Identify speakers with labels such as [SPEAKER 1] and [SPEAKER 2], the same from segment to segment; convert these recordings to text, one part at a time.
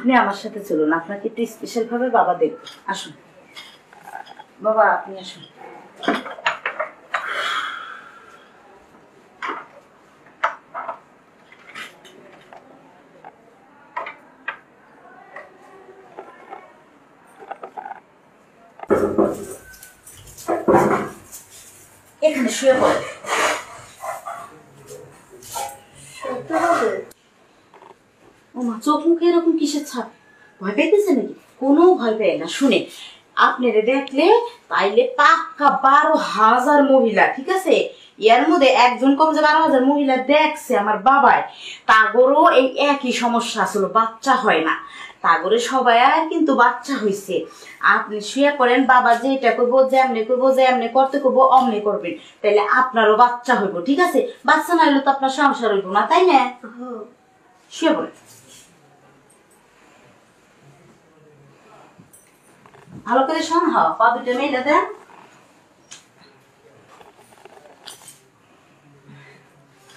[SPEAKER 1] আপনি আমার সাথে চলুন, আপনাকে একটু স্পেশাল ভাবে বাবা দেখবে। আসুন বাবা, আপনি আসুন। এখানে শুয়ে পড়ে। ও মা, চোখ মুখে এরকম কিসের ছাপ? ভয় পেতেছে নাকি? কোনো ভয় পেয়ে না। শুনে আপনারে দেখলে তাইলে পাক্কা 12,000 মহিলা, ঠিক আছে, এর মধ্যে একজন কম যে 12,000 মহিলা দেখছে আমার বাবায়, তাগরও এই একই সমস্যা আসলে, বাচ্চা হয় না। তাগরে সবাই আর কিন্তু বাচ্চা হয়েছে। আপনি শুয়ে পড়েন, বাবা যেটা করবো, যেমনি করবো, যেমনি করতে করবো অমনি করবেন, তাইলে আপনারও বাচ্চা হইব, ঠিক আছে? বাচ্চা না হইলে তো আপনার সংসার হইব না, তাই না? শুয়ে পড়েন। ভালো করে শোন, হওয়া পা দুটো মেলে দেন।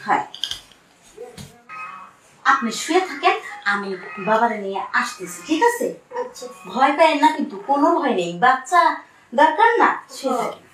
[SPEAKER 1] হ্যাঁ, আপনি শুয়ে থাকেন, আমি বাবারে নিয়ে আসতেছি, ঠিক আছে? ভয় পায় না কিন্তু, কোনো ভয় নেই, বাচ্চা দরকার না, শুয়ে থাকেন।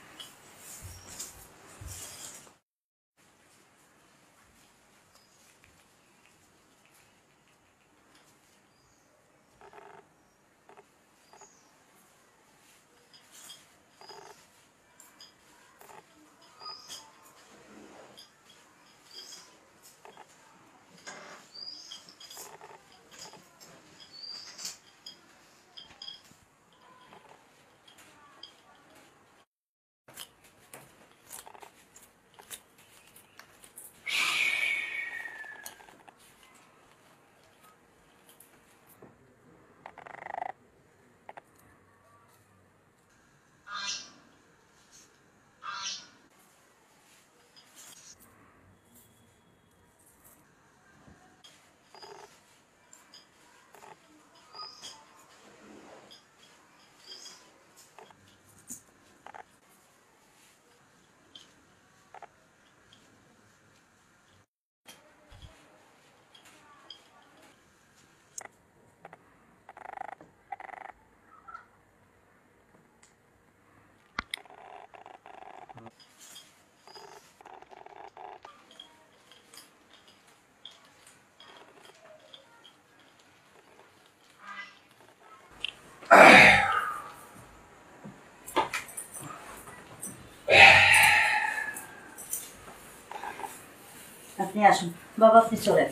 [SPEAKER 1] আপনি আসুন বাবা, আপনি চলেন,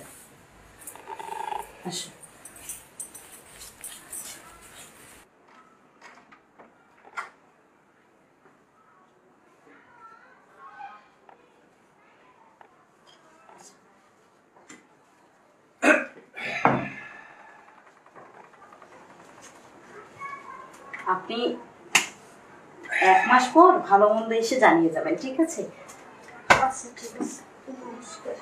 [SPEAKER 1] আসুন। আপনি 1 মাস পর ভালো মন্দ এসে জানিয়ে যাবেন, ঠিক আছে?
[SPEAKER 2] আচ্ছা ঠিক আছে, নমস্কার।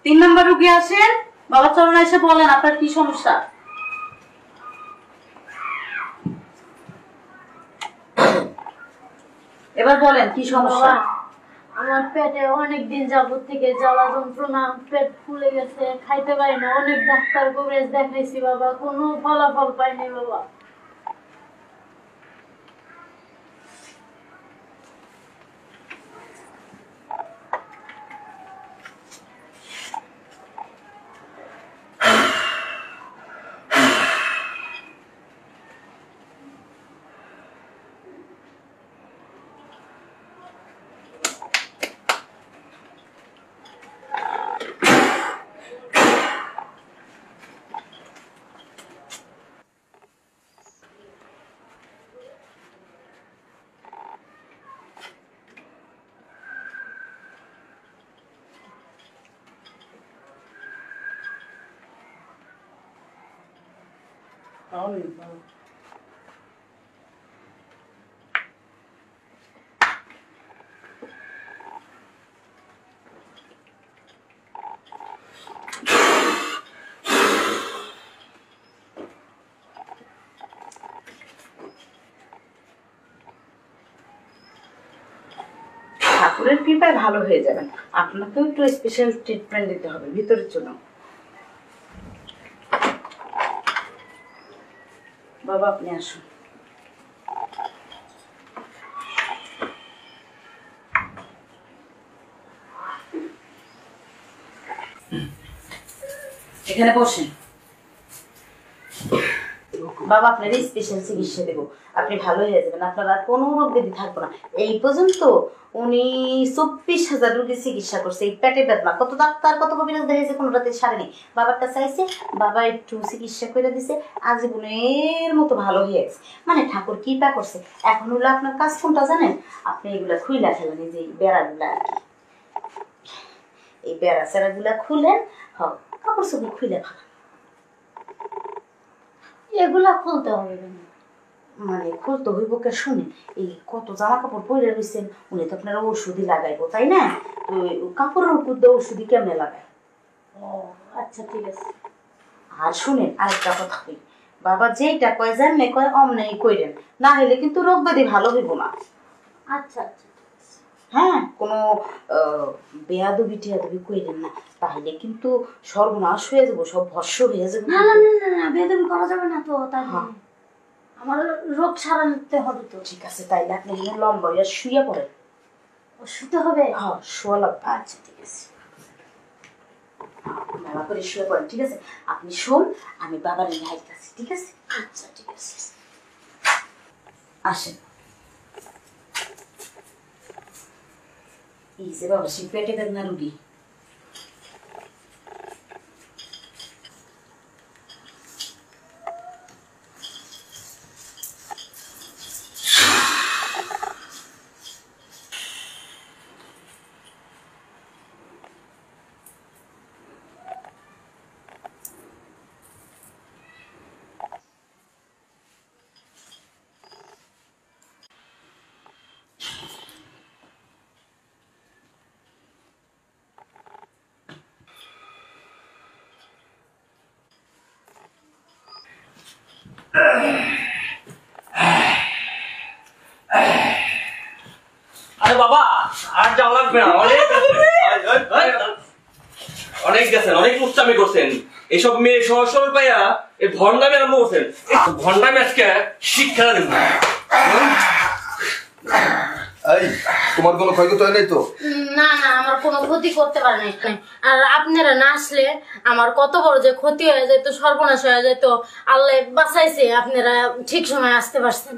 [SPEAKER 1] 3 নম্বর রুগী আসেন। বাবা চলুন, এসে বলেন আপনার কি সমস্যা। এবার বলেন কি সমস্যা।
[SPEAKER 2] আমার পেটে অনেক দিন যাবত থেকে জ্বালা যন্ত্রণা, পেট ফুলে গেছে, খাইতে পারি না। অনেক ডাক্তার কবিরাজ দেখাইছি বাবা, কোনো ফলাফল পাইনি বাবা।
[SPEAKER 1] ঠাকুরের কৃপায় ভালো হয়ে যাবেন। আপনাকেও একটু স্পেশাল ট্রিটমেন্ট দিতে হবে ভিতরের জন্য। বাবা আপনি আসুন। এখানে বসেন। বাবা আপনার স্পেশাল চিকিৎসা দেবো, আপনি ভালো হয়ে যাবেন, আপনার আর কোনো রোগ ব্যাধি থাকবে না। এই পর্যন্ত উনি 24,000 রোগীর চিকিৎসা করছে। এই পেটে বেদনা কত ডাক্তার কত কবিরাজ দেখেছে, কোনোটাতে সারেনি। বাবারটা চাইছে, বাবা একটু চিকিৎসা করে দিছে, আজীবনের মতো ভালো হয়ে গেছে। মানে ঠাকুর কৃপা করছে। এখন হলো আপনার কাজ কোনটা জানেন? আপনি এগুলা খুইলা ফেলেন, এই যে বেড়াগুলা আর কি, এই বেড়া চেরাগুলা খুলেন, কাপড় চোপড় খুইলা ফেলেন।
[SPEAKER 2] এগুলা খুলতে হবে
[SPEAKER 1] মানে খুলতে হইব কে? শুনে এই কত জামা কাপড় পরে রয়েছেন, উনি তো আপনার ওষুধই লাগাইবো তাই না? তো কাপড়ের উপর দিয়ে ওষুধই কেমনে লাগায়?
[SPEAKER 2] ও আচ্ছা ঠিক আছে।
[SPEAKER 1] আর শুনেন আরেকটা কথা কই, বাবা যেইটা কয় যেমনে কয় অমনেই কইরেন, না হলে কিন্তু রোগ ব্যাধি ভালো হইব না।
[SPEAKER 2] আচ্ছা আচ্ছা
[SPEAKER 1] হ্যাঁ, কোনো বেয়াদবি টিয়াদবি কইরেন না, তাহলে কিন্তু সর্বনাশ হয়ে যাবো, সব ভস্য হয়ে যাবে।
[SPEAKER 2] না না না না বেদবি করা যাবে না তো, তাই আমার রোগ সারাতে হবে তো।
[SPEAKER 1] ঠিক আছে, তাইলে আপনি লম্বা হইয়া শুয়ে পড়েন।
[SPEAKER 2] ও শুতে হবে?
[SPEAKER 1] হ্যাঁ শোয়া লাগবে।
[SPEAKER 2] আচ্ছা ঠিক আছে,
[SPEAKER 1] ভালো করে শুয়ে পড়েন। ঠিক আছে, আপনি শোন, আমি বাবার নিয়ে আইতাছি। ঠিক আছে?
[SPEAKER 2] আচ্ছা ঠিক আছে।
[SPEAKER 1] আসেন। এই যে বাবা সে পেটে বেদনা রুগী।
[SPEAKER 3] আরে বাবা আর যাওয়া লাগবে না, অনেক গেছেন, অনেক উচ্চামি করছেন। এইসব মেয়ে সহজ সরল পাইয়া এই ভণ্ডামি আরম্ভ করছেন। ভণ্ডামি আজকে শিক্ষা দেব।
[SPEAKER 4] এই তোমার কোনো ক্ষয়ক্ষতি হয় নাই তো?
[SPEAKER 2] না না আমার কোনো ক্ষতি করতে পারে নাই। আর আপনারা না আসলে আমার কত বড় যে ক্ষতি হয়ে যেত, সর্বনাশ হয়ে যেত। আল্লাহ বাঁচাইছে, আপনারা ঠিক সময় আসতে পারছেন।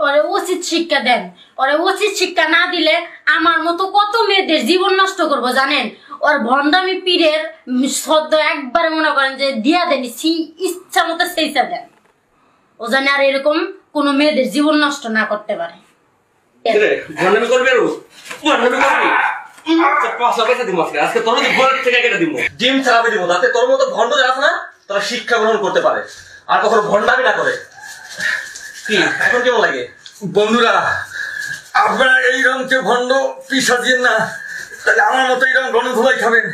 [SPEAKER 2] ওরে উচিত শিক্ষা দেন, ওরে উচিত শিক্ষা না দিলে আমার মতো কত মেয়েদের জীবন নষ্ট করবো জানেন। ওর ভণ্ডামি পীরের শব্দ একবারে মনে করেন যে দিয়া দেন, ইচ্ছা মতো সেইটা দেন, ও জানে আর এরকম কোনো মেয়েদের জীবন নষ্ট না করতে পারে।
[SPEAKER 3] ভণ্ডামি করবি আর ভণ্ডামি করবি পাঁচা পয়সা দিব আজকে। আজকে তোর মধ্যে ঘরের থেকে কেটে দিব, ডিম চালাবে দিব, যাতে তোর মতো ভণ্ড যারা আছে না তারা শিক্ষা গ্রহণ করতে পারে আর কখনো ভণ্ডামি না করে। কি এখন কেমন লাগে?
[SPEAKER 4] বন্ধুরা আপনারা এইরকম কেউ ভণ্ড পিসাজিয়েন না, তাহলে আমার মতো এইরকম গণধোলাই খাবেন।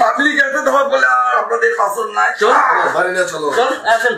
[SPEAKER 4] পাবলিক এত ধোয়া বলে আর আপনাদের পাসন নাই।
[SPEAKER 3] চল
[SPEAKER 4] বাড়ি না চলো।
[SPEAKER 3] চল আসেন।